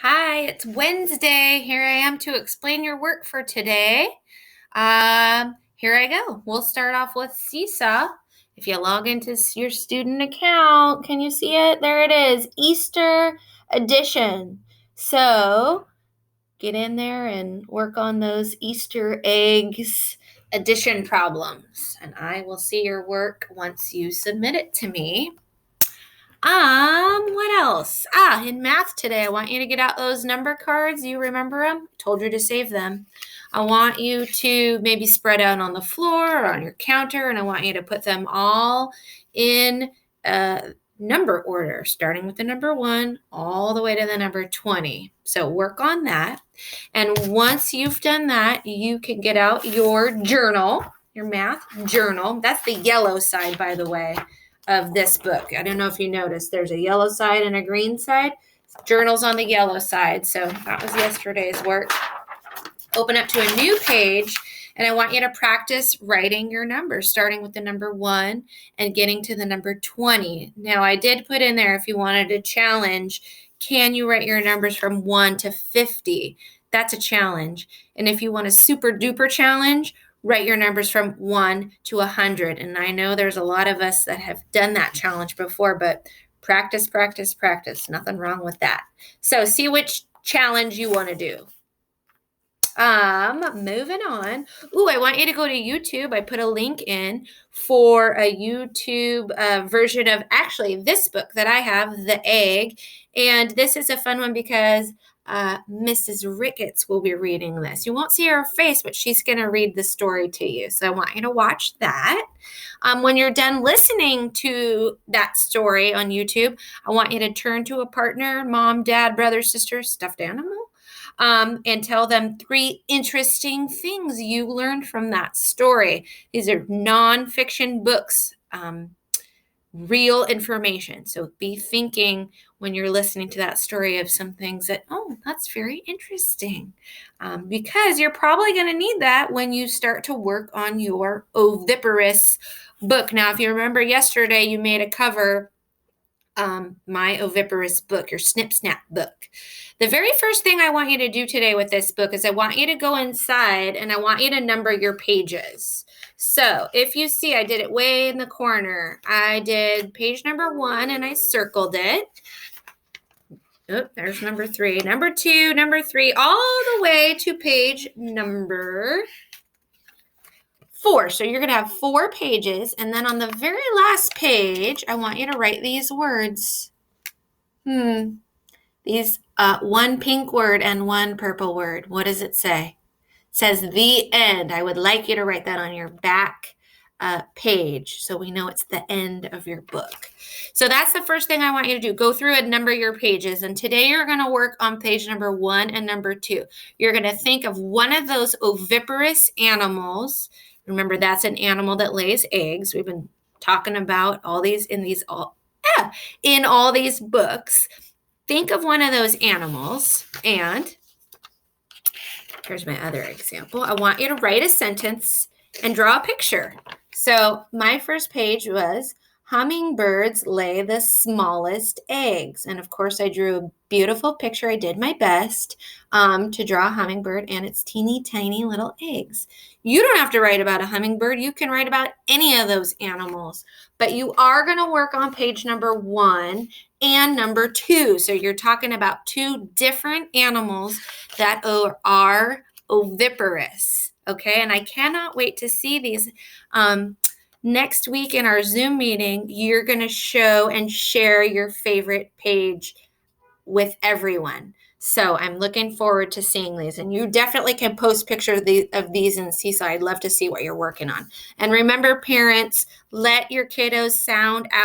Hi, it's Wednesday. Here I am to explain your work for today. Here I go. We'll start off with Seesaw. If you log into your student account, can you see it? There it is, Easter edition. So get in there and work on those Easter eggs addition problems. And I will see your work once you submit it to me. What else? In math today, I want you to get out those number cards. You remember them? I told you to save them. I want you to maybe spread out on the floor or on your counter, and I want you to put them all in number order, starting with the number 1 all the way to the number 20. So work on that. And once you've done that, you can get out your journal, your math journal. That's the yellow side, by the way, of this book. I don't know if you noticed, there's a yellow side and a green side. Journal's on the yellow side, so that was yesterday's work. Open up to a new page, and I want you to practice writing your numbers, starting with the number 1 and getting to the number 20. Now, I did put in there, if you wanted a challenge, can you write your numbers from 1 to 50? That's a challenge. And if you want a super duper challenge, write your numbers from 1 to 100. And I know there's a lot of us that have done that challenge before, but practice, practice, practice. Nothing wrong with that. So see which challenge you want to do. Moving on. I want you to go to YouTube. I put a link in for a YouTube version of actually this book that I have, The Egg. And this is a fun one because Mrs. Ricketts will be reading this. You won't see her face, but she's going to read the story to you. So I want you to watch that. When you're done listening to that story on YouTube, I want you to turn to a partner, mom, dad, brother, sister, stuffed animal, and tell them 3 interesting things you learned from that story. These are nonfiction books, real information. So be thinking when you're listening to that story of some things that, that's very interesting. Because you're probably going to need that when you start to work on your oviparous book. Now, if you remember yesterday, you made a cover, my oviparous book, your Snip Snap book. The very first thing I want you to do today with this book is I want you to go inside and I want you to number your pages. So if you see, I did it way in the corner. I did page number 1 and I circled it. There's number 3, number 2, number 3, all the way to page number 4. So you're going to have 4 pages. And then on the very last page, I want you to write these words. These 1 pink word and 1 purple word. What does it say? It says the end. I would like you to write that on your back page so we know it's the end of your book. So that's the first thing I want you to do. Go through and number your pages. And today you're going to work on page number 1 and number 2. You're going to think of one of those oviparous animals. Remember, that's an animal that lays eggs. We've been talking about all these in all these books. Think of one of those animals, and here's my other example. I want you to write a sentence and draw a picture. So my first page was, hummingbirds lay the smallest eggs. And of course, I drew a beautiful picture. I did my best to draw a hummingbird and its teeny tiny little eggs. You don't have to write about a hummingbird. You can write about any of those animals. But you are going to work on page number 1 and number 2. So you're talking about 2 different animals that are oviparous. Okay, and I cannot wait to see these. Next week in our Zoom meeting, you're going to show and share your favorite page with everyone. So I'm looking forward to seeing these. And you definitely can post pictures of these in Seesaw. I'd love to see what you're working on. And remember, parents, let your kiddos sound out.